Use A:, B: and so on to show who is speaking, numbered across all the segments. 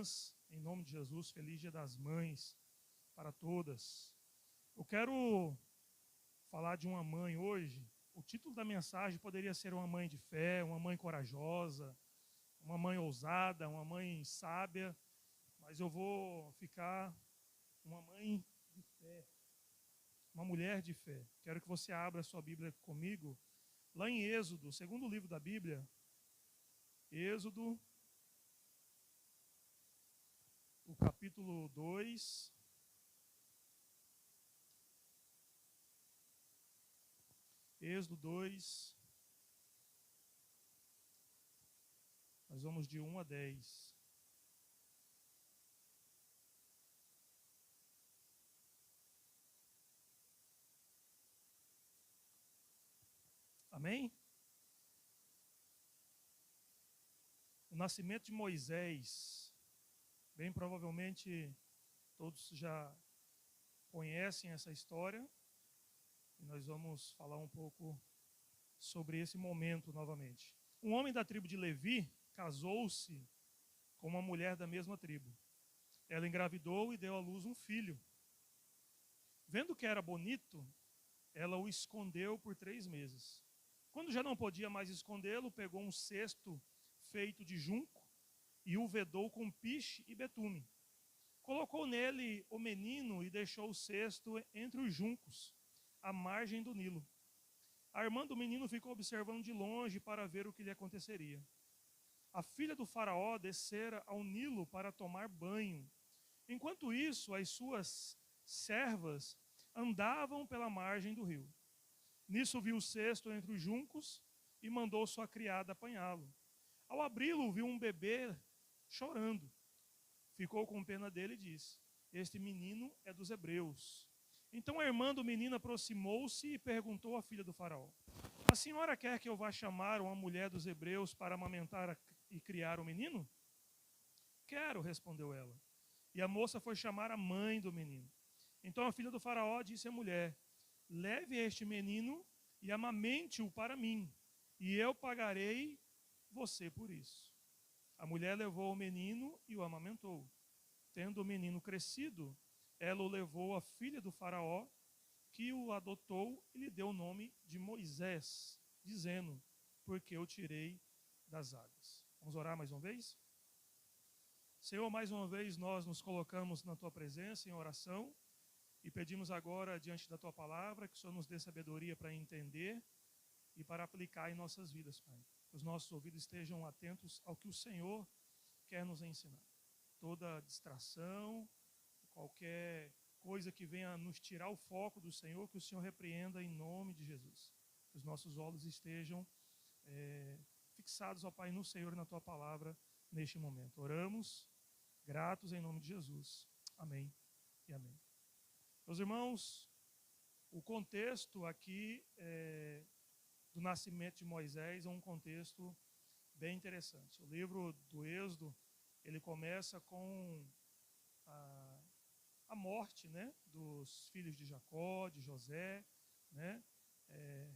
A: irmãs, em nome de Jesus, feliz Dia das Mães para todas. Eu quero falar de uma mãe hoje. O título da mensagem poderia ser uma mãe de fé, uma mãe corajosa, uma mãe ousada, uma mãe sábia, mas eu vou ficar uma mãe de fé, uma mulher de fé. Quero que você abra a sua Bíblia comigo, lá em Êxodo, segundo livro da Bíblia, Êxodo, o capítulo 2. Êxodo 2, nós vamos de 1 a 10. Amém? O nascimento de Moisés, bem provavelmente todos já conhecem essa história, e nós vamos falar um pouco sobre esse momento novamente. Um homem da tribo de Levi casou-se com uma mulher da mesma tribo. Ela engravidou e deu à luz um filho. Vendo que era bonito, ela o escondeu por 3 meses. Quando já não podia mais escondê-lo, pegou um cesto feito de junco e o vedou com piche e betume. Colocou nele o menino e deixou o cesto entre os juncos, à margem do Nilo. A irmã do menino ficou observando de longe para ver o que lhe aconteceria. A filha do faraó descera ao Nilo para tomar banho. Enquanto isso, as suas servas andavam pela margem do rio. Nisso viu o cesto entre os juncos e mandou sua criada apanhá-lo. Ao abri-lo, viu um bebê chorando. Ficou com pena dele e disse: "Este menino é dos hebreus." Então a irmã do menino aproximou-se e perguntou à filha do faraó: "A senhora quer que eu vá chamar uma mulher dos hebreus para amamentar e criar o menino?" "Quero", respondeu ela. E a moça foi chamar a mãe do menino. Então a filha do faraó disse à mulher: "Leve este menino e amamente-o para mim, e eu pagarei você por isso." A mulher levou o menino e o amamentou. Tendo o menino crescido, ela o levou à filha do faraó, que o adotou e lhe deu o nome de Moisés, dizendo: "Porque eu tirei das águas." Vamos orar mais uma vez? Senhor, mais uma vez nós nos colocamos na Tua presença em oração e pedimos agora, diante da Tua palavra, que o Senhor nos dê sabedoria para entender e para aplicar em nossas vidas, Pai. Que os nossos ouvidos estejam atentos ao que o Senhor quer nos ensinar. Toda distração, qualquer coisa que venha nos tirar o foco do Senhor, que o Senhor repreenda em nome de Jesus. Que os nossos olhos estejam fixados, ó Pai, no Senhor e na Tua palavra neste momento. Oramos, gratos em nome de Jesus. Amém e amém. Meus irmãos, o contexto aqui do nascimento de Moisés é um contexto bem interessante. O livro do Êxodo, ele começa com a morte, né, dos filhos de Jacó, de José, né,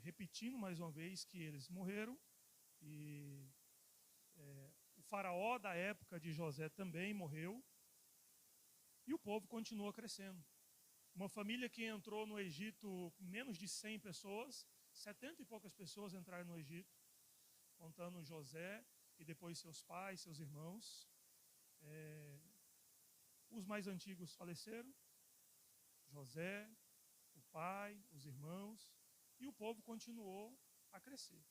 A: repetindo mais uma vez que eles morreram, e o faraó da época de José também morreu, e o povo continua crescendo. Uma família que entrou no Egito, menos de 100 pessoas, 70 e poucas pessoas entraram no Egito, contando José e depois seus pais, seus irmãos. Os mais antigos faleceram, José, o pai, os irmãos, e o povo continuou a crescer.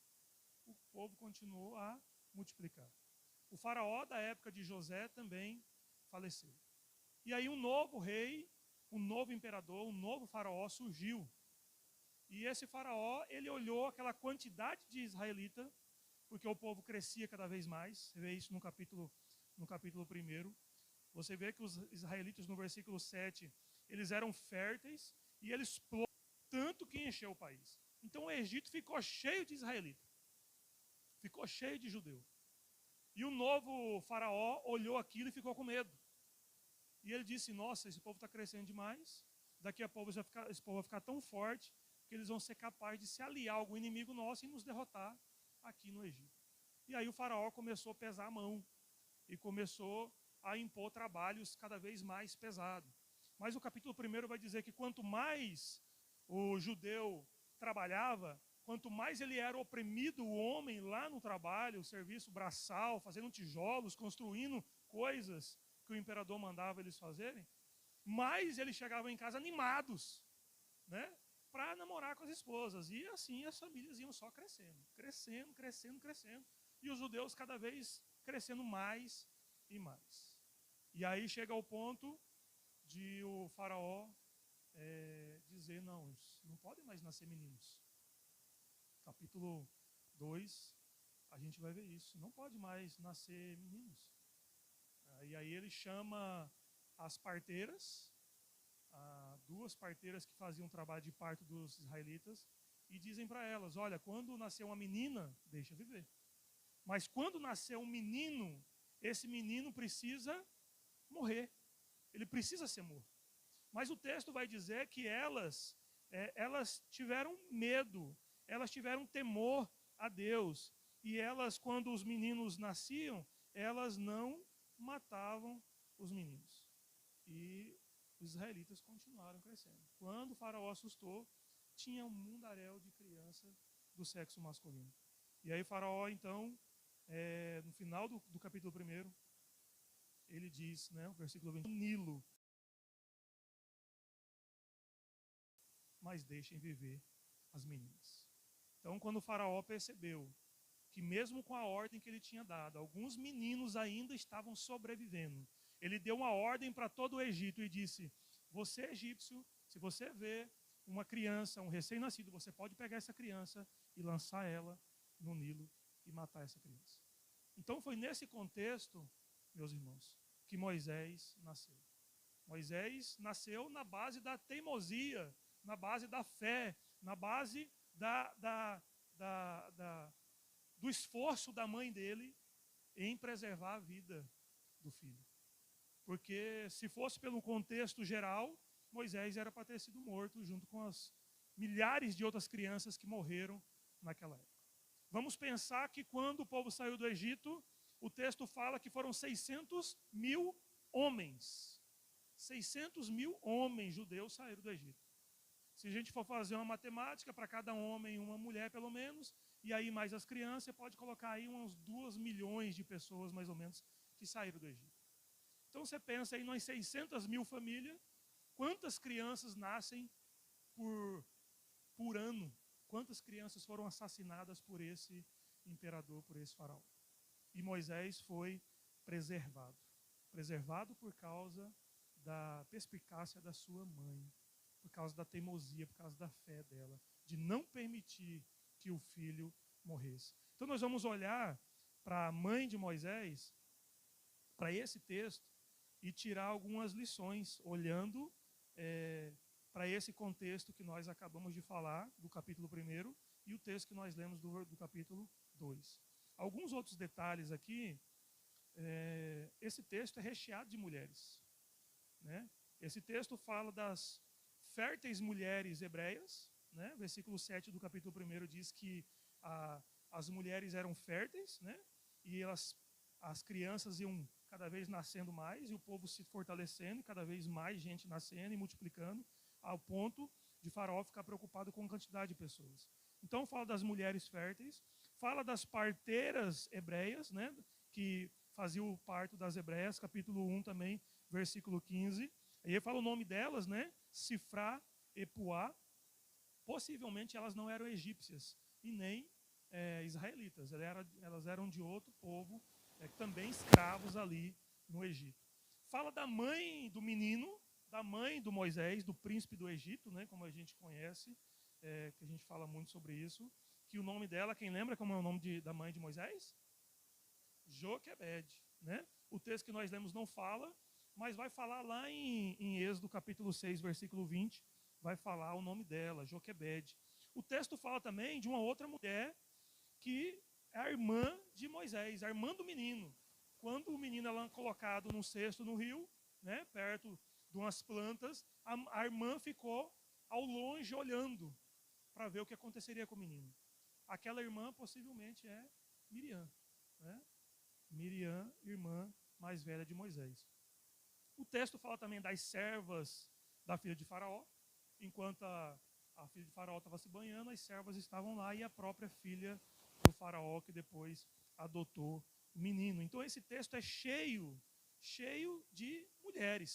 A: O povo continuou a multiplicar. O faraó da época de José também faleceu. E aí um novo rei, um novo imperador, um novo faraó surgiu. E esse faraó, ele olhou aquela quantidade de israelita, porque o povo crescia cada vez mais. Você vê isso no capítulo 1. Você vê que os israelitas, no versículo 7, eles eram férteis e eles exploraram tanto que encheu o país. Então o Egito ficou cheio de israelitas, ficou cheio de judeu. E o novo faraó olhou aquilo e ficou com medo. E ele disse: "Nossa, esse povo está crescendo demais. Daqui a pouco esse povo vai ficar tão forte que eles vão ser capazes de se aliar a algum inimigo nosso e nos derrotar aqui no Egito." E aí o faraó começou a pesar a mão e começou a impor trabalhos cada vez mais pesados. Mas o capítulo 1 vai dizer que quanto mais o judeu trabalhava, quanto mais ele era oprimido, o homem lá no trabalho, o serviço braçal, fazendo tijolos, construindo coisas que o imperador mandava eles fazerem, mais eles chegavam em casa animados, né, para namorar com as esposas. E assim as famílias iam só crescendo, crescendo, crescendo, crescendo. E os judeus cada vez crescendo mais e mais. E aí chega ao ponto de o faraó dizer, não podem mais nascer meninos. Capítulo 2, a gente vai ver isso. Não pode mais nascer meninos. E aí ele chama as parteiras, duas parteiras que faziam trabalho de parto dos israelitas, e dizem para elas, olha, quando nascer uma menina, deixa viver. Mas quando nascer um menino, esse menino precisa morrer. Ele precisa ser morto. Mas o texto vai dizer que elas tiveram medo, elas tiveram temor a Deus. E elas, quando os meninos nasciam, elas não matavam os meninos. E os israelitas continuaram crescendo. Quando o faraó assustou, tinha um mundaréu de criança do sexo masculino. E aí o faraó, então, no final do capítulo 1, ele diz, né, o versículo 20, Nilo, mas deixem viver as meninas. Então, quando o faraó percebeu que mesmo com a ordem que ele tinha dado, alguns meninos ainda estavam sobrevivendo, ele deu uma ordem para todo o Egito e disse, você egípcio, se você vê uma criança, um recém-nascido, você pode pegar essa criança e lançar ela no Nilo e matar essa criança. Então foi nesse contexto, meus irmãos, que Moisés nasceu. Moisés nasceu na base da teimosia, na base da fé, na base do esforço da mãe dele em preservar a vida do filho. Porque se fosse pelo contexto geral, Moisés era para ter sido morto junto com as milhares de outras crianças que morreram naquela época. Vamos pensar que quando o povo saiu do Egito, o texto fala que foram 600 mil homens. 600 mil homens judeus saíram do Egito. Se a gente for fazer uma matemática, para cada homem uma mulher pelo menos, e aí mais as crianças, você pode colocar aí uns 2 milhões de pessoas mais ou menos que saíram do Egito. Então você pensa aí nas 600 mil famílias, quantas crianças nascem por ano? Quantas crianças foram assassinadas por esse imperador, por esse faraó? E Moisés foi preservado. Preservado por causa da perspicácia da sua mãe, por causa da teimosia, por causa da fé dela, de não permitir que o filho morresse. Então nós vamos olhar para a mãe de Moisés, para esse texto, e tirar algumas lições, olhando para esse contexto que nós acabamos de falar, do capítulo 1, e o texto que nós lemos do capítulo 2. Alguns outros detalhes aqui, esse texto é recheado de mulheres, né? Esse texto fala das férteis mulheres hebreias, né? Versículo 7 do capítulo 1 diz que as mulheres eram férteis, né? E as crianças iam cada vez nascendo mais, e o povo se fortalecendo, e cada vez mais gente nascendo e multiplicando, ao ponto de Faraó ficar preocupado com a quantidade de pessoas. Então fala das mulheres férteis, fala das parteiras hebreias, né, que faziam o parto das hebreias, capítulo 1 também, versículo 15. Aí fala o nome delas, né, Sifrá e Puá. Possivelmente elas não eram egípcias e nem israelitas, elas eram de outro povo, também escravos ali no Egito. Fala da mãe do menino, da mãe do Moisés, do príncipe do Egito, né, como a gente conhece, que a gente fala muito sobre isso, que o nome dela, quem lembra como é o nome da mãe de Moisés? Joquebede, né? O texto que nós lemos não fala, mas vai falar lá em Êxodo capítulo 6, versículo 20, vai falar o nome dela, Joquebede. O texto fala também de uma outra mulher que é a irmã de Moisés, a irmã do menino. Quando o menino é colocado num cesto no rio, né, perto de umas plantas, a irmã ficou ao longe olhando para ver o que aconteceria com o menino. Aquela irmã possivelmente é Miriam, né? Miriam, irmã mais velha de Moisés. O texto fala também das servas da filha de Faraó. Enquanto a filha de Faraó estava se banhando, as servas estavam lá e a própria filha do Faraó, que depois adotou o menino. Então esse texto é cheio de mulheres.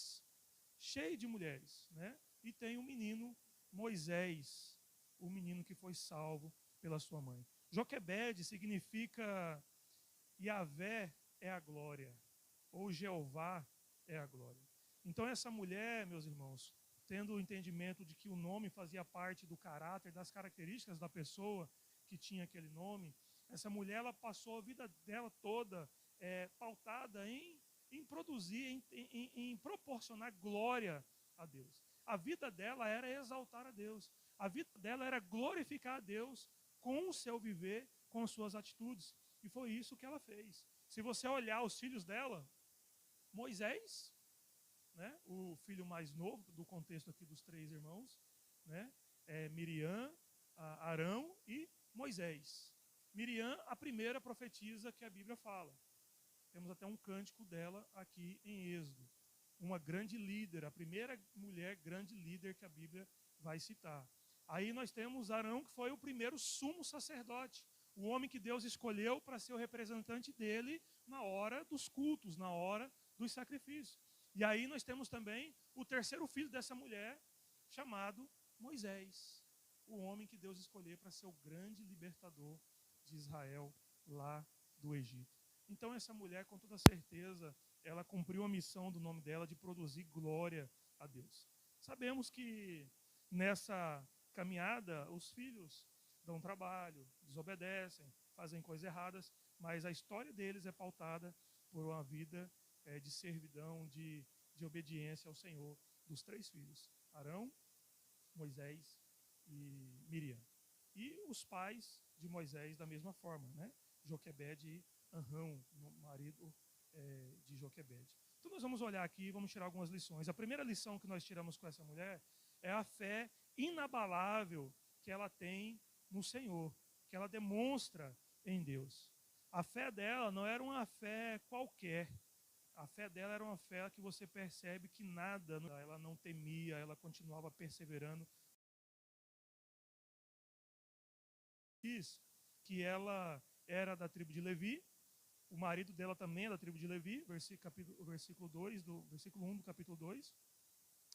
A: Cheio de mulheres, né? E tem o menino Moisés, o menino que foi salvo pela sua mãe. Joquebede significa Yahvé é a glória, ou Jeová é a glória. Então essa mulher, meus irmãos, tendo o entendimento de que o nome fazia parte do caráter, das características da pessoa que tinha aquele nome, essa mulher ela passou a vida dela toda pautada em produzir, em proporcionar glória a Deus. A vida dela era exaltar a Deus. A vida dela era glorificar a Deus com o seu viver, com as suas atitudes. E foi isso que ela fez. Se você olhar os filhos dela, Moisés, né, o filho mais novo do contexto aqui dos 3 irmãos, né, Miriam, Arão e Moisés. Miriam, a primeira profetisa que a Bíblia fala. Temos até um cântico dela aqui em Êxodo. Uma grande líder, a primeira mulher grande líder que a Bíblia vai citar. Aí nós temos Arão, que foi o primeiro sumo sacerdote, o homem que Deus escolheu para ser o representante dele na hora dos cultos, na hora dos sacrifícios. E aí nós temos também o terceiro filho dessa mulher, chamado Moisés, o homem que Deus escolheu para ser o grande libertador de Israel lá do Egito. Então essa mulher, com toda certeza, ela cumpriu a missão do nome dela de produzir glória a Deus. Sabemos que nessa caminhada os filhos dão trabalho, desobedecem, fazem coisas erradas, mas a história deles é pautada por uma vida de servidão, de obediência ao Senhor dos 3 filhos, Arão, Moisés e Miriam. E os pais de Moisés da mesma forma, né? Joquebede e Anrão, marido de Joquebede. Então nós vamos olhar aqui e vamos tirar algumas lições. A primeira lição que nós tiramos com essa mulher é a fé inabalável que ela tem no Senhor, que ela demonstra em Deus. A fé dela não era uma fé qualquer. A fé dela era uma fé que você percebe que nada, ela não temia, ela continuava perseverando. Diz que ela era da tribo de Levi, o marido dela também é da tribo de Levi, versículo 2, versículo 1 do capítulo 2.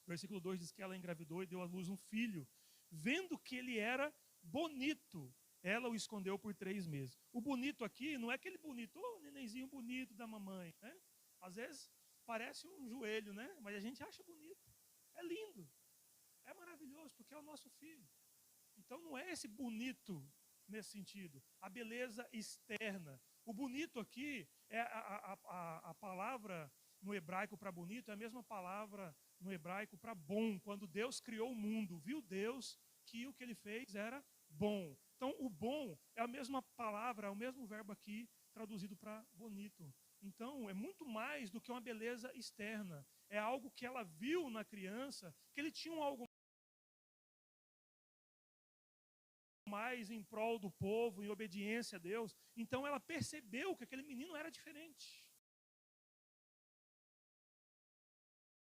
A: Versículo 2 diz que ela engravidou e deu à luz um filho. Vendo que ele era bonito, ela o escondeu por 3 meses. O bonito aqui não é aquele bonito, nenenzinho bonito da mamãe, né? Às vezes parece um joelho, né? Mas a gente acha bonito. É lindo. É maravilhoso, porque é o nosso filho. Então não é esse bonito nesse sentido. A beleza externa. O bonito aqui, a palavra no hebraico para bonito é a mesma palavra no hebraico para bom. Quando Deus criou o mundo, viu Deus que o que ele fez era bom. Então o bom é a mesma palavra, é o mesmo verbo aqui traduzido para bonito. Então é muito mais do que uma beleza externa. É algo que ela viu na criança, que ele tinha algo mais em prol do povo, em obediência a Deus. Então ela percebeu que aquele menino era diferente.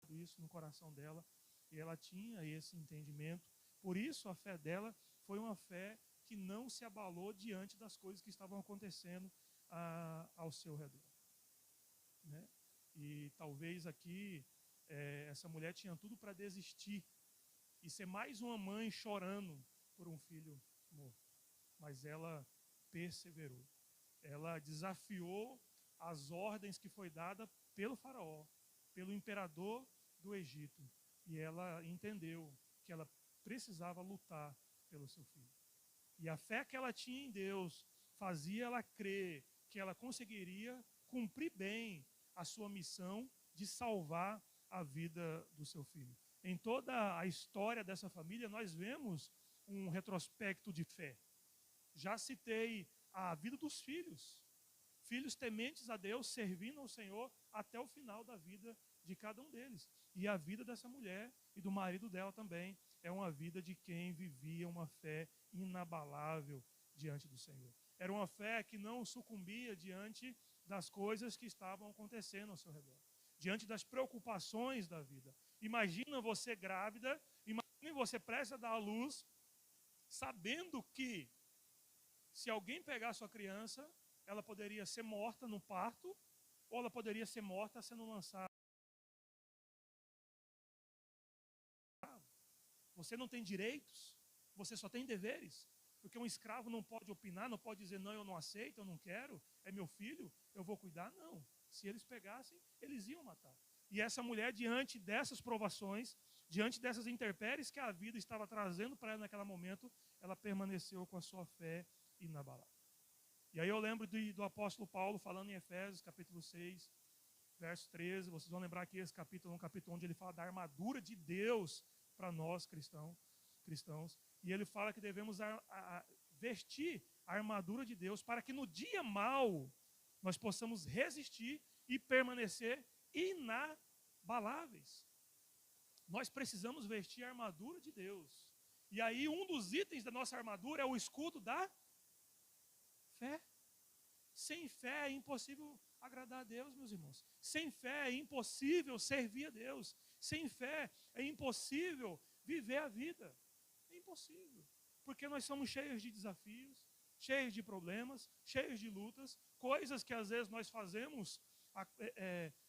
A: Isso no coração dela, e ela tinha esse entendimento. Por isso a fé dela foi uma fé que não se abalou diante das coisas que estavam acontecendo ao seu redor, né? E talvez aqui essa mulher tinha tudo para desistir e ser mais uma mãe chorando por um filho morto. Mas ela perseverou. Ela desafiou as ordens que foi dada pelo faraó, pelo imperador do Egito. E ela entendeu que ela precisava lutar pelo seu filho. E a fé que ela tinha em Deus fazia ela crer que ela conseguiria cumprir bem a sua missão de salvar a vida do seu filho. Em toda a história dessa família, nós vemos um retrospecto de fé. Já citei a vida dos filhos. Filhos tementes a Deus, servindo ao Senhor até o final da vida de cada um deles. E a vida dessa mulher e do marido dela também é uma vida de quem vivia uma fé inabalável diante do Senhor. Era uma fé que não sucumbia diante das coisas que estavam acontecendo ao seu redor, diante das preocupações da vida. Imagina você grávida, imagine você prestes a dar à luz, sabendo que se alguém pegar a sua criança, ela poderia ser morta no parto, ou ela poderia ser morta sendo lançada. Você não tem direitos, você só tem deveres. Porque um escravo não pode opinar, não pode dizer, não, eu não aceito, eu não quero, é meu filho, eu vou cuidar. Não. Se eles pegassem, eles iam matar. E essa mulher, diante dessas provações, diante dessas intempéries que a vida estava trazendo para ela naquele momento, ela permaneceu com a sua fé inabalável. E aí eu lembro do apóstolo Paulo falando em Efésios, capítulo 6, verso 13. Vocês vão lembrar que esse capítulo é um capítulo onde ele fala da armadura de Deus para nós cristãos. E ele fala que devemos vestir a armadura de Deus para que no dia mau nós possamos resistir e permanecer inabaláveis. Nós precisamos vestir a armadura de Deus. E aí um dos itens da nossa armadura é o escudo da fé. Sem fé é impossível agradar a Deus, meus irmãos. Sem fé é impossível servir a Deus. Sem fé é impossível viver a vida. É impossível. Porque nós somos cheios de desafios, cheios de problemas, cheios de lutas, coisas que às vezes nós fazemos,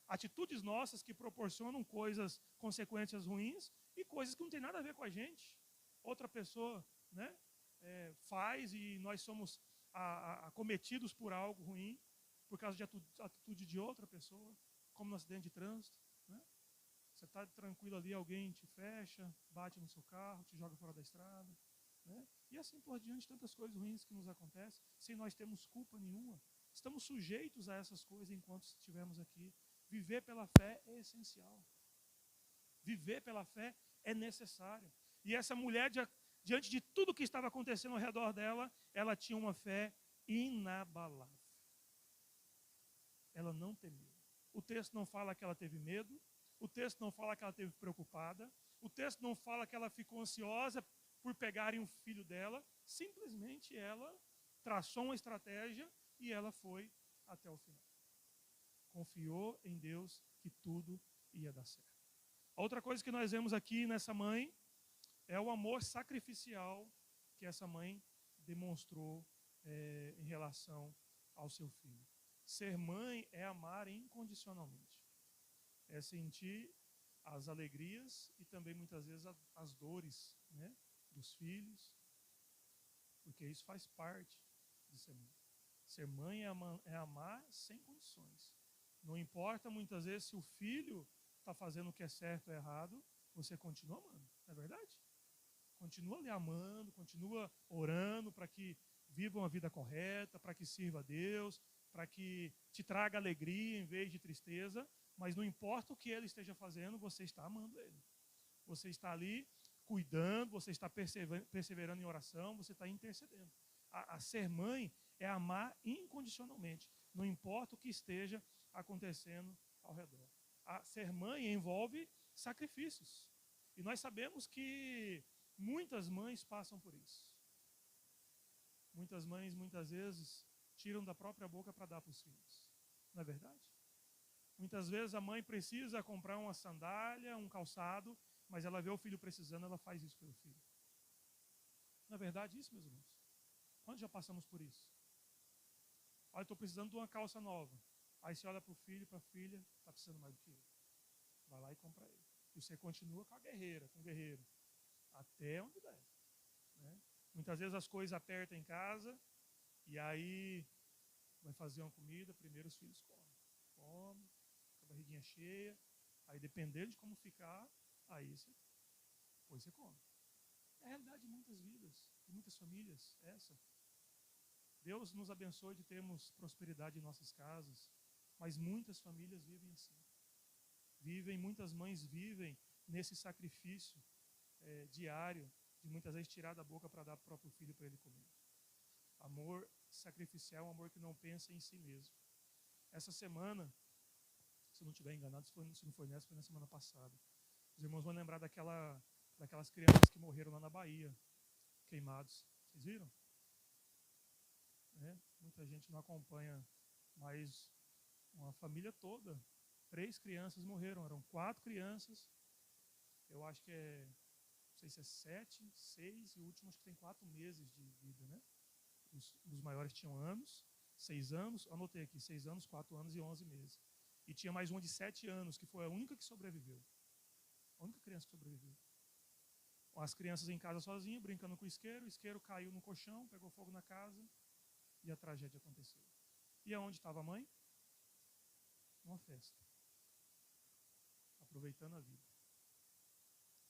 A: atitudes nossas que proporcionam coisas, consequências ruins, e coisas que não tem nada a ver com a gente. Outra pessoa, né, faz e nós somos acometidos por algo ruim, por causa de atitude de outra pessoa, como no acidente de trânsito. Né? Você está tranquilo ali, alguém te fecha, bate no seu carro, te joga fora da estrada. Né? E assim por diante, tantas coisas ruins que nos acontecem, sem nós termos culpa nenhuma. Estamos sujeitos a essas coisas enquanto estivermos aqui. Viver pela fé é essencial. Viver pela fé é necessário. E essa mulher, diante de tudo que estava acontecendo ao redor dela, ela tinha uma fé inabalável. Ela não temeu. O texto não fala que ela teve medo, o texto não fala que ela teve preocupada, o texto não fala que ela ficou ansiosa por pegarem o filho dela, simplesmente ela traçou uma estratégia e ela foi até o final. Confiou em Deus que tudo ia dar certo. A outra coisa que nós vemos aqui nessa mãe é o amor sacrificial que essa mãe demonstrou em relação ao seu filho. Ser mãe é amar incondicionalmente. É sentir as alegrias e também muitas vezes as dores, né, dos filhos, porque isso faz parte de ser mãe. Ser mãe é amar sem condições. Não importa muitas vezes se o filho está fazendo o que é certo ou errado, você continua amando, não é verdade? Continua lhe amando, continua orando para que viva uma vida correta, para que sirva a Deus, para que te traga alegria em vez de tristeza, mas não importa o que ele esteja fazendo, você está amando ele. Você está ali cuidando, você está perseverando em oração, você está intercedendo. A ser mãe é amar incondicionalmente, não importa o que esteja acontecendo ao redor. A ser mãe envolve sacrifícios. E nós sabemos que muitas mães passam por isso. Muitas mães, muitas vezes, tiram da própria boca para dar para os filhos. Não é verdade? Muitas vezes a mãe precisa comprar uma sandália, um calçado, mas ela vê o filho precisando, ela faz isso pelo filho. Não é verdade isso, meus irmãos? Quando já passamos por isso? Olha, estou precisando de uma calça nova. Aí você olha para o filho, para a filha, está precisando mais do que eu. Vai lá e compra ele. E você continua com a guerreira, com o guerreiro. Até onde der. Né? Muitas vezes as coisas apertam em casa, e aí vai fazer uma comida, primeiro os filhos comem. Come, com a barriguinha cheia, aí dependendo de como ficar, aí depois você come. É a realidade de muitas vidas, de muitas famílias, essa. Deus nos abençoe de termos prosperidade em nossas casas, mas muitas famílias vivem assim. Muitas mães vivem nesse sacrifício diário, de muitas vezes tirar da boca para dar para o próprio filho para ele comer. Amor sacrificial é um amor que não pensa em si mesmo. Essa semana, se eu não estiver enganado, se não foi nessa, foi na semana passada. Os irmãos vão lembrar daquelas crianças que morreram lá na Bahia, queimados. Vocês viram? Muita gente não acompanha mais uma família toda. 3 crianças morreram, eram 4 crianças. Eu acho que não sei se é 7, 6, e o último acho que tem 4 meses de vida, né? Os maiores tinham anos, 6 anos, anotei aqui, 6 anos, 4 anos e 11 meses. E tinha mais uma de 7 anos, que foi a única que sobreviveu. A única criança que sobreviveu. As crianças em casa sozinhas, brincando com o isqueiro caiu no colchão, pegou fogo na casa e a tragédia aconteceu. E aonde estava a mãe? Numa festa. Aproveitando a vida.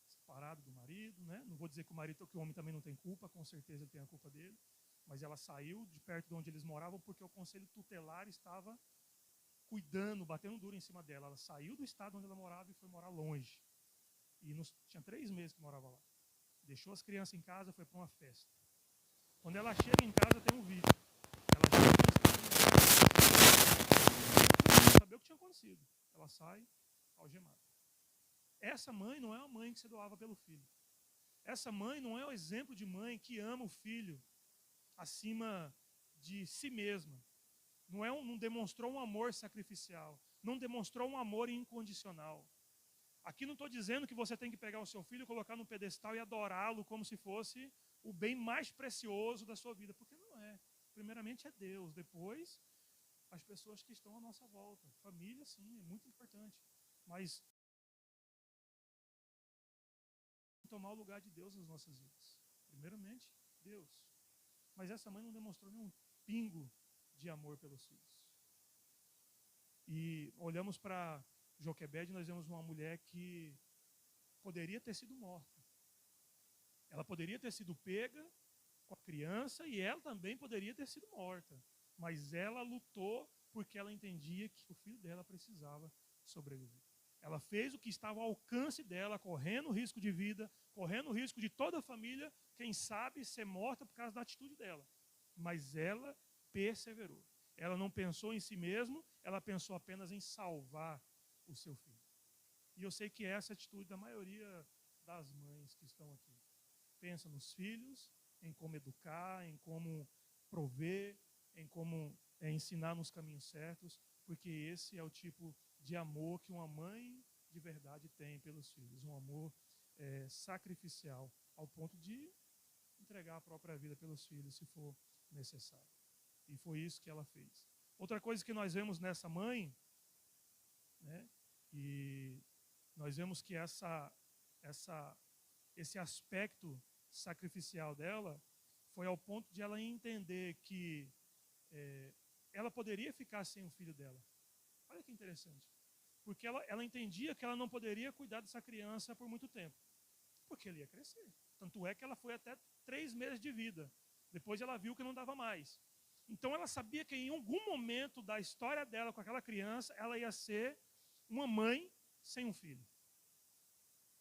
A: Separado do marido, né? Não vou dizer que o homem também não tem culpa, com certeza ele tem a culpa dele, mas ela saiu de perto de onde eles moravam porque o conselho tutelar estava cuidando, batendo duro em cima dela. Ela saiu do estado onde ela morava e foi morar longe. E tinha 3 meses que morava lá. Deixou as crianças em casa, foi para uma festa. Quando ela chega em casa, tem um vídeo. Ela já não sabia o que tinha acontecido. Ela sai algemada. Essa mãe não é uma mãe que se doava pelo filho. Essa mãe não é o exemplo de mãe que ama o filho acima de si mesma. Não demonstrou um amor sacrificial. Não demonstrou um amor incondicional. Aqui não estou dizendo que você tem que pegar o seu filho, colocar num pedestal e adorá-lo como se fosse o bem mais precioso da sua vida, porque não é. Primeiramente é Deus, depois as pessoas que estão à nossa volta. Família, sim, é muito importante, mas tomar o lugar de Deus nas nossas vidas. Primeiramente, Deus. Mas essa mãe não demonstrou nenhum pingo de amor pelos filhos. E olhamos para Joquebede e nós vemos uma mulher que poderia ter sido morta. Ela poderia ter sido pega com a criança e ela também poderia ter sido morta. Mas ela lutou porque ela entendia que o filho dela precisava sobreviver. Ela fez o que estava ao alcance dela, correndo o risco de vida, correndo o risco de toda a família, quem sabe, ser morta por causa da atitude dela. Mas ela perseverou. Ela não pensou em si mesma, ela pensou apenas em salvar o seu filho. E eu sei que essa é a atitude da maioria das mães que estão aqui. Pensa nos filhos, em como educar, em como prover, em como ensinar nos caminhos certos, porque esse é o tipo de amor que uma mãe de verdade tem pelos filhos, um amor sacrificial, ao ponto de entregar a própria vida pelos filhos, se for necessário. E foi isso que ela fez. Outra coisa que nós vemos nessa mãe, né, e nós vemos que esse aspecto sacrificial dela foi ao ponto de ela entender que ela poderia ficar sem o filho dela. Olha que interessante. Porque ela entendia que ela não poderia cuidar dessa criança por muito tempo. Porque ele ia crescer. Tanto é que ela foi até 3 meses de vida. Depois ela viu que não dava mais. Então ela sabia que em algum momento da história dela com aquela criança, ela ia ser uma mãe sem um filho.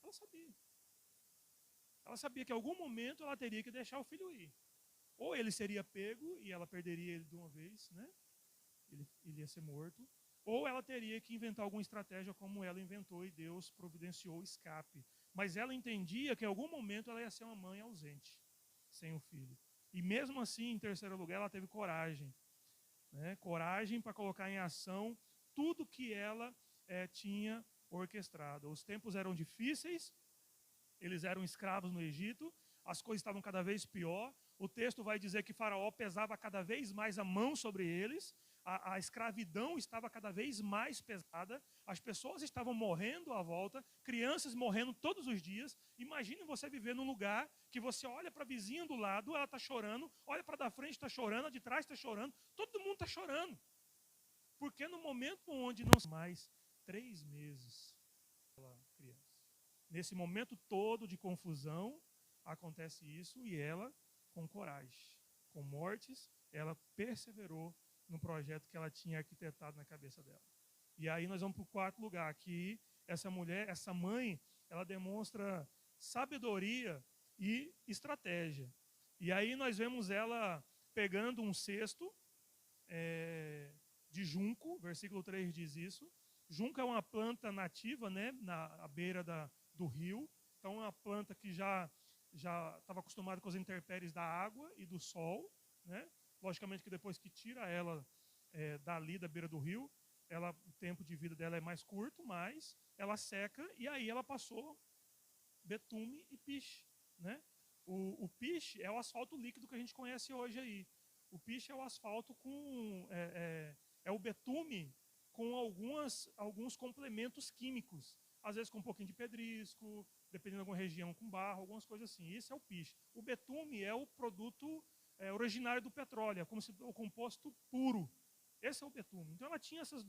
A: Ela sabia. Ela sabia que em algum momento ela teria que deixar o filho ir. Ou ele seria pego e ela perderia ele de uma vez, né? Ele ia ser morto. Ou ela teria que inventar alguma estratégia como ela inventou e Deus providenciou o escape. Mas ela entendia que em algum momento ela ia ser uma mãe ausente, sem o filho. E mesmo assim, em terceiro lugar, ela teve coragem. Né? Coragem para colocar em ação tudo que ela tinha orquestrado. Os tempos eram difíceis, eles eram escravos no Egito, as coisas estavam cada vez pior. O texto vai dizer que Faraó pesava cada vez mais a mão sobre eles, a escravidão estava cada vez mais pesada, as pessoas estavam morrendo à volta, crianças morrendo todos os dias. Imagine você viver num lugar que você olha para a vizinha do lado, ela está chorando, olha para da frente, está chorando, a de trás está chorando, todo mundo está chorando. Porque no momento onde não mais 3 meses, criança. Nesse momento todo de confusão, acontece isso e ela, com coragem, com mortes, ela perseverou no projeto que ela tinha arquitetado na cabeça dela. E aí nós vamos para o 4º lugar, que essa mulher, essa mãe, ela demonstra sabedoria e estratégia. E aí nós vemos ela pegando um cesto de junco, versículo 3 diz isso. Junco é uma planta nativa, né, à beira do rio. Então é uma planta que já estava acostumada com as intempéries da água e do sol, né? Logicamente que depois que tira ela dali da beira do rio, o tempo de vida dela é mais curto, mas ela seca e aí ela passou betume e piche, né? O piche é o asfalto líquido que a gente conhece hoje aí. O piche é o asfalto é o betume com alguns complementos químicos. Às vezes com um pouquinho de pedrisco, dependendo de alguma região com barro, algumas coisas assim. Isso é o piche. O betume é o produto originário do petróleo, é como se o composto puro. Esse é o betume. Então ela tinha esses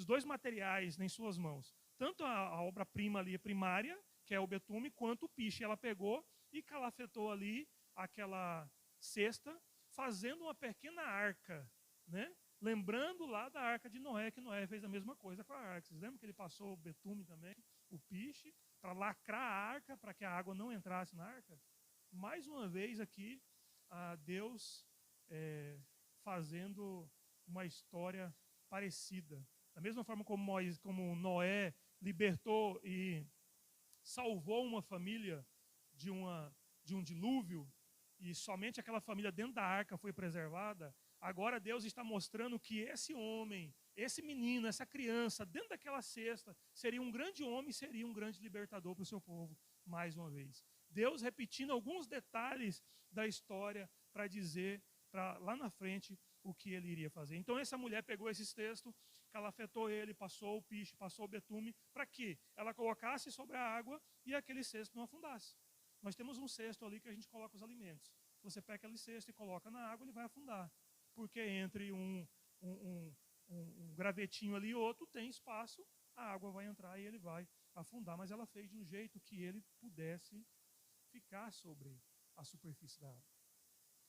A: dois materiais em suas mãos. Tanto a obra-prima ali primária, que é o betume, quanto o piche. Ela pegou e calafetou ali aquela cesta, fazendo uma pequena arca, né? Lembrando lá da arca de Noé, que Noé fez a mesma coisa com a arca. Vocês lembram que ele passou o betume também, o piche, para lacrar a arca, para que a água não entrasse na arca? Mais uma vez aqui, Deus fazendo uma história parecida. Da mesma forma como Noé libertou e salvou uma família de um dilúvio, e somente aquela família dentro da arca foi preservada, agora Deus está mostrando que esse homem, esse menino, essa criança, dentro daquela cesta, seria um grande homem, seria um grande libertador para o seu povo, mais uma vez. Deus repetindo alguns detalhes da história para dizer, lá na frente, o que ele iria fazer. Então essa mulher pegou esses textos, calafetou ele, passou o piche, passou o betume, para que ela colocasse sobre a água e aquele cesto não afundasse. Nós temos um cesto ali que a gente coloca os alimentos. Você pega aquele cesto e coloca na água, ele vai afundar. Porque entre um gravetinho ali e outro tem espaço, a água vai entrar e ele vai afundar. Mas ela fez de um jeito que ele pudesse ficar sobre a superfície da água.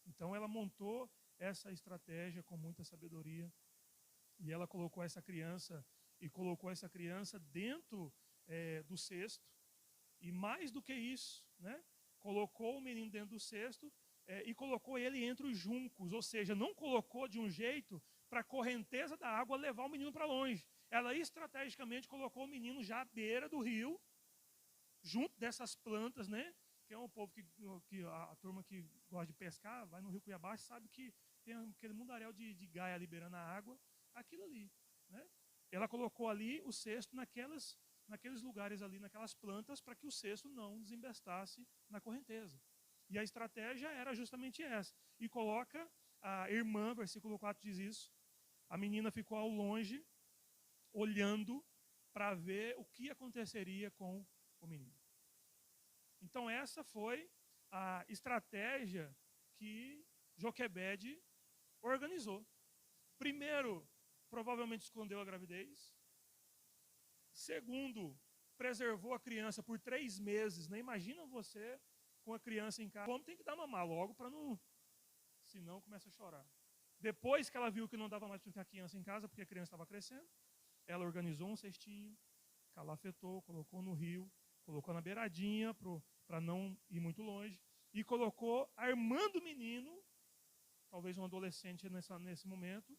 A: Então ela montou essa estratégia com muita sabedoria e ela colocou essa criança dentro do cesto. E mais do que isso, né? Colocou o menino dentro do cesto e colocou ele entre os juncos, ou seja, não colocou de um jeito para a correnteza da água levar o menino para longe. Ela estrategicamente colocou o menino já à beira do rio, junto dessas plantas, né? Que é um povo que a turma que gosta de pescar, vai no rio Cuiabá, sabe que tem aquele mundaréu de gaia liberando a água, aquilo ali, né? Ela colocou ali o cesto naqueles lugares ali, naquelas plantas, para que o cesto não desembestasse na correnteza. E a estratégia era justamente essa. E coloca a irmã, versículo 4 diz isso, a menina ficou ao longe, olhando para ver o que aconteceria com o menino. Então essa foi a estratégia que Joquebede organizou. Primeiro, provavelmente escondeu a gravidez. Segundo, preservou a criança por 3 meses. Né? Imagina você com a criança em casa. O homem tem que dar mamar logo para não... Senão começa a chorar. Depois que ela viu que não dava mais para ficar a criança em casa, porque a criança estava crescendo, ela organizou um cestinho, calafetou, colocou no rio, colocou na beiradinha para não ir muito longe, e colocou a irmã do menino, talvez um adolescente nesse momento,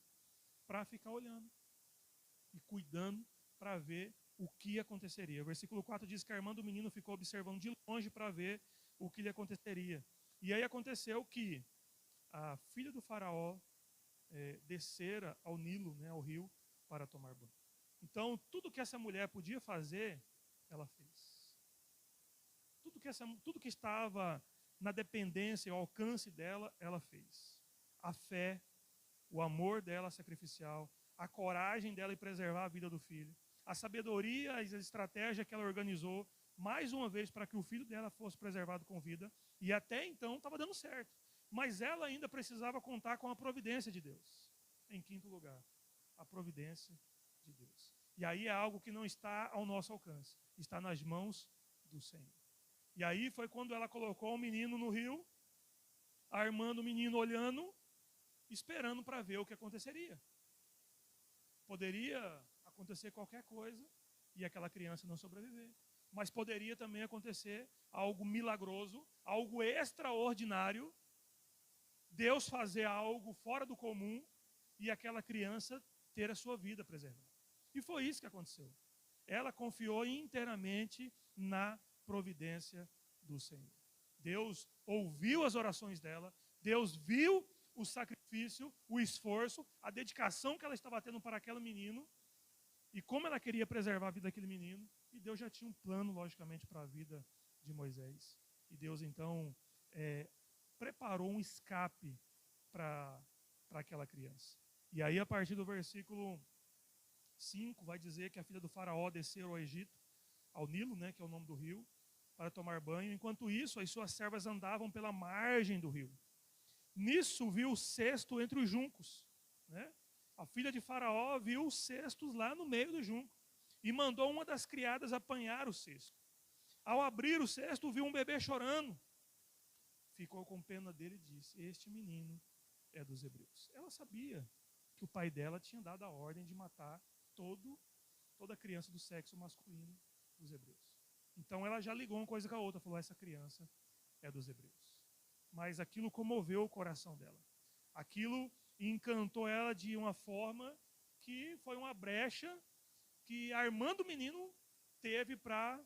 A: para ficar olhando e cuidando para ver o que aconteceria. O versículo 4 diz que a irmã do menino ficou observando de longe para ver o que lhe aconteceria. E aí aconteceu que a filha do faraó descera ao Nilo, né, ao rio, para tomar banho. Então, tudo que essa mulher podia fazer, ela fez. Tudo que estava na dependência, ao alcance dela, ela fez. A fé, o amor dela sacrificial, a coragem dela em preservar a vida do filho, a sabedoria e a estratégia que ela organizou, mais uma vez, para que o filho dela fosse preservado com vida, e até então estava dando certo. Mas ela ainda precisava contar com a providência de Deus. Em quinto lugar, a providência de Deus. E aí é algo que não está ao nosso alcance, está nas mãos do Senhor. E aí foi quando ela colocou o menino no rio, a irmã do menino olhando, esperando para ver o que aconteceria. Poderia acontecer qualquer coisa e aquela criança não sobreviver. Mas poderia também acontecer algo milagroso, algo extraordinário, Deus fazer algo fora do comum e aquela criança ter a sua vida preservada. E foi isso que aconteceu. Ela confiou inteiramente na providência do Senhor. Deus ouviu as orações dela, Deus viu o sacrifício, o esforço, a dedicação que ela estava tendo para aquele menino e como ela queria preservar a vida daquele menino. E Deus já tinha um plano, logicamente, para a vida de Moisés. E Deus, então, preparou um escape para aquela criança. E aí, a partir do versículo 5, vai dizer que a filha do faraó desceu ao Egito, ao Nilo, né, que é o nome do rio, para tomar banho. Enquanto isso, as suas servas andavam pela margem do rio. Nisso viu o cesto entre os juncos, né? A filha de Faraó viu os cestos lá no meio do junco e mandou uma das criadas apanhar o cesto. Ao abrir o cesto, viu um bebê chorando. Ficou com pena dele e disse: este menino é dos hebreus. Ela sabia que o pai dela tinha dado a ordem de matar toda criança do sexo masculino dos hebreus. Então ela já ligou uma coisa com a outra, falou: essa criança é dos hebreus. Mas aquilo comoveu o coração dela. Aquilo encantou ela de uma forma que foi uma brecha que Armando o menino teve para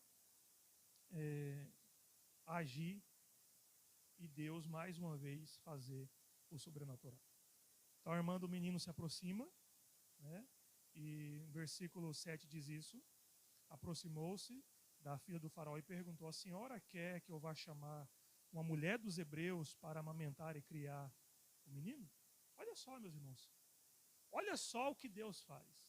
A: agir e Deus mais uma vez fazer o sobrenatural. Então Armando o menino se aproxima, né? E no versículo 7 diz isso: aproximou-se da filha do faraó e perguntou: a senhora quer que eu vá chamar uma mulher dos hebreus para amamentar e criar o menino? Olha só, meus irmãos, olha só o que Deus faz.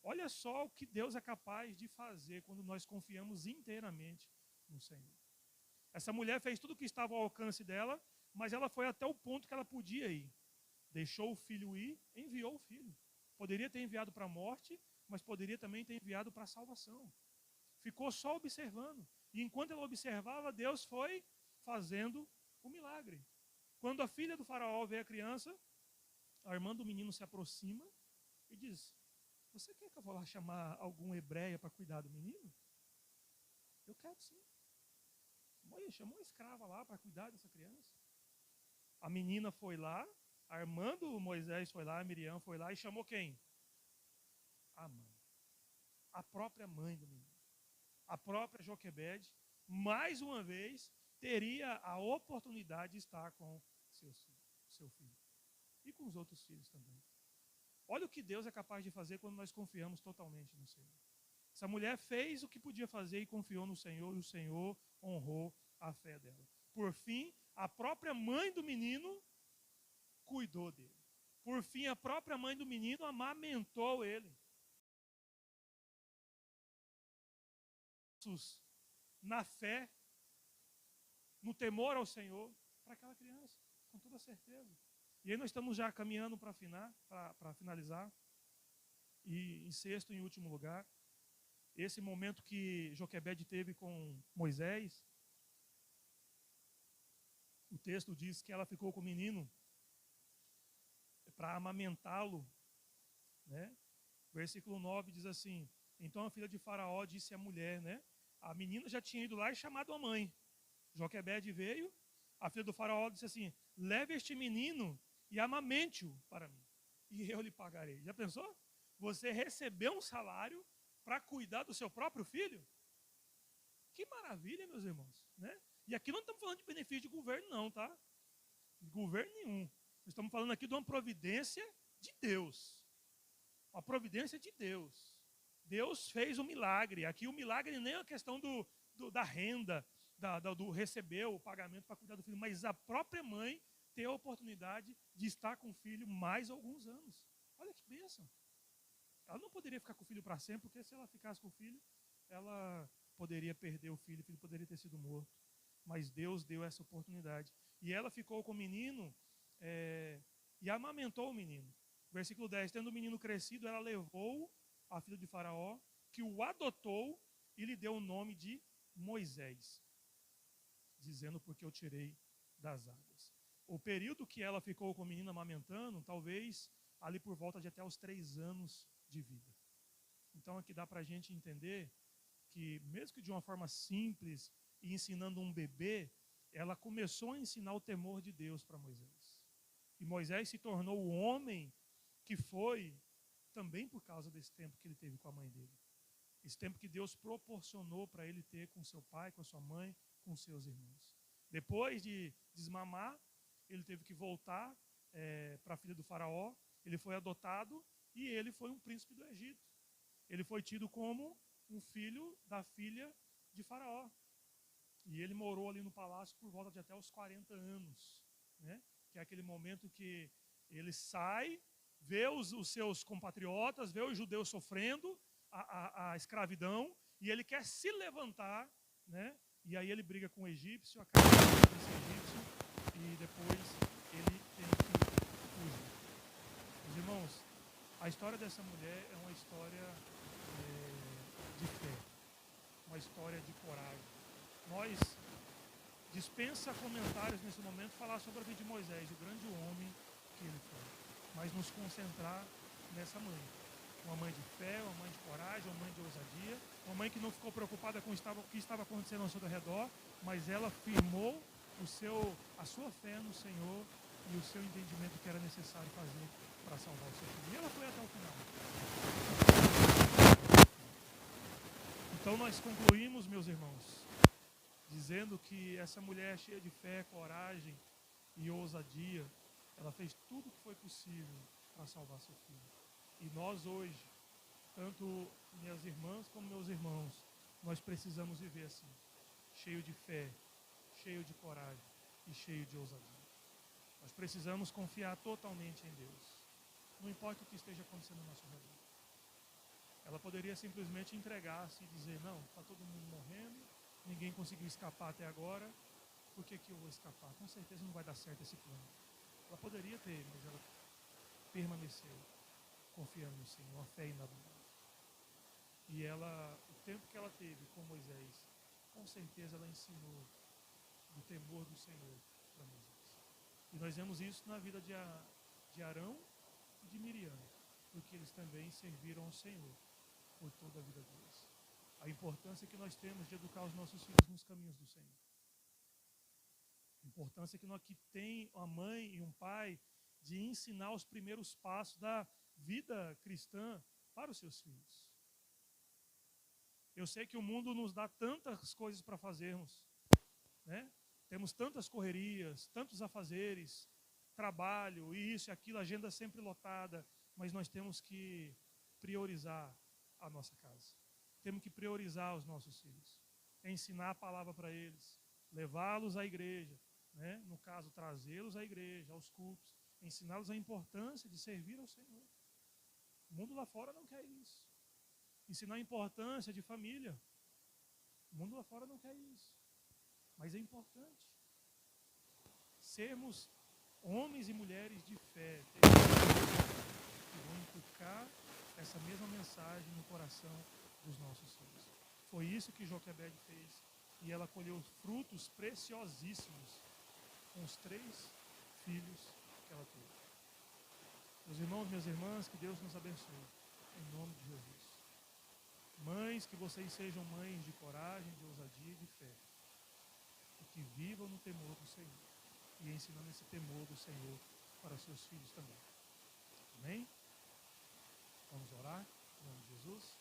A: Olha só o que Deus é capaz de fazer quando nós confiamos inteiramente no Senhor. Essa mulher fez tudo o que estava ao alcance dela, mas ela foi até o ponto que ela podia ir. Deixou o filho ir, enviou o filho. Poderia ter enviado para a morte, mas poderia também ter enviado para a salvação. Ficou só observando. E enquanto ela observava, Deus foi fazendo o milagre. Quando a filha do faraó vê a criança, Armando o menino se aproxima e diz: você quer que eu vá lá chamar alguma hebreia para cuidar do menino? Eu quero sim. Chamou uma escrava lá para cuidar dessa criança. A menina foi lá, Armando Moisés foi lá, Miriam foi lá e chamou quem? A mãe. A própria mãe do menino. A própria Joquebede, mais uma vez, teria a oportunidade de estar com seu filho. E com os outros filhos também. Olha o que Deus é capaz de fazer quando nós confiamos totalmente no Senhor. Essa mulher fez o que podia fazer e confiou no Senhor, e o Senhor honrou a fé dela. Por fim, a própria mãe do menino cuidou dele. Por fim, a própria mãe do menino amamentou ele. Na fé, no temor ao Senhor, para aquela criança, com toda certeza. E aí nós estamos já caminhando para finalizar. E em sexto e em último lugar, esse momento que Joquebede teve com Moisés, o texto diz que ela ficou com o menino para amamentá-lo, né? Versículo 9 diz assim: então a filha de Faraó disse à mulher, né? A menina já tinha ido lá e chamado a mãe. Joquebede veio, a filha do Faraó disse assim: leve este menino e amamente-o para mim, e eu lhe pagarei. Já pensou? Você recebeu um salário para cuidar do seu próprio filho? Que maravilha, meus irmãos, né? E aqui não estamos falando de benefício de governo, não, tá? De governo nenhum. Nós estamos falando aqui de uma providência de Deus. Uma providência de Deus. Deus fez um milagre. Aqui o milagre nem é a questão da renda, do receber o pagamento para cuidar do filho, mas a própria mãe ter a oportunidade de estar com o filho mais alguns anos. Olha que bênção. Ela não poderia ficar com o filho para sempre, porque se ela ficasse com o filho, ela poderia perder o filho poderia ter sido morto. Mas Deus deu essa oportunidade. E ela ficou com o menino e amamentou o menino. Versículo 10, tendo o menino crescido, ela levou a filha de Faraó, que o adotou e lhe deu o nome de Moisés, dizendo: porque eu tirei das águas. O período que ela ficou com o menino amamentando, talvez ali por volta de até os 3 anos de vida. Então aqui dá para a gente entender que, mesmo que de uma forma simples, e ensinando um bebê, ela começou a ensinar o temor de Deus para Moisés. E Moisés se tornou o homem que foi também por causa desse tempo que ele teve com a mãe dele. Esse tempo que Deus proporcionou para ele ter com seu pai, com a sua mãe, com seus irmãos. Depois de desmamar, ele teve que voltar para a filha do faraó, ele foi adotado e ele foi um príncipe do Egito. Ele foi tido como um filho da filha de faraó. E ele morou ali no palácio por volta de até os 40 anos, né? Que é aquele momento que ele sai, vê os seus compatriotas, vê os judeus sofrendo a escravidão, e ele quer se levantar, né? E aí ele briga com o egípcio, acaba com esse egípcio, e depois ele tem que fugir. Meus irmãos, a história dessa mulher é uma história de fé, uma história de coragem. Nós dispensa comentários nesse momento falar sobre a vida de Moisés, o grande homem que ele foi, mas nos concentrar nessa mãe. Uma mãe de fé, uma mãe de coragem, uma mãe de ousadia, uma mãe que não ficou preocupada com o que estava acontecendo ao seu redor, mas ela firmou a sua fé no Senhor e o seu entendimento que era necessário fazer para salvar o seu filho. E ela foi até o final. Então nós concluímos, meus irmãos, dizendo que essa mulher cheia de fé, coragem e ousadia, ela fez tudo o que foi possível para salvar seu filho. E nós hoje, tanto minhas irmãs como meus irmãos, nós precisamos viver assim, cheio de fé, cheio de coragem e cheio de ousadia. Nós precisamos confiar totalmente em Deus. Não importa o que esteja acontecendo ao nosso redor. Ela poderia simplesmente entregar-se e dizer, não, está todo mundo morrendo, ninguém conseguiu escapar até agora, por que eu vou escapar? Com certeza não vai dar certo esse plano. Ela poderia ter, mas ela permaneceu confiando no Senhor, uma fé inabalável. E ela, o tempo que ela teve com Moisés, com certeza ela ensinou do temor do Senhor para Moisés. E nós vemos isso na vida de Arão e de Miriam, porque eles também serviram ao Senhor por toda a vida deles. A importância que nós temos de educar os nossos filhos nos caminhos do Senhor. A importância que tem uma mãe e um pai de ensinar os primeiros passos da vida cristã para os seus filhos. Eu sei que o mundo nos dá tantas coisas para fazermos, né? Temos tantas correrias, tantos afazeres, trabalho, isso e aquilo, agenda sempre lotada, mas nós temos que priorizar a nossa casa. Temos que priorizar os nossos filhos, ensinar a palavra para eles, levá-los à igreja, né? No caso, trazê-los à igreja, aos cultos, ensiná-los a importância de servir ao Senhor. O mundo lá fora não quer isso. Ensinar a importância de família. O mundo lá fora não quer isso. Mas é importante sermos homens e mulheres de fé, que vão inculcar essa mesma mensagem no coração dos nossos filhos. Foi isso que Joquebede fez, e ela colheu frutos preciosíssimos com os 3 filhos que ela teve. Meus irmãos, minhas irmãs, que Deus nos abençoe, em nome de Jesus. Mães, que vocês sejam mães de coragem, de ousadia e de fé, e que vivam no temor do Senhor, e ensinando esse temor do Senhor para seus filhos também. Amém? Vamos orar, em nome de Jesus.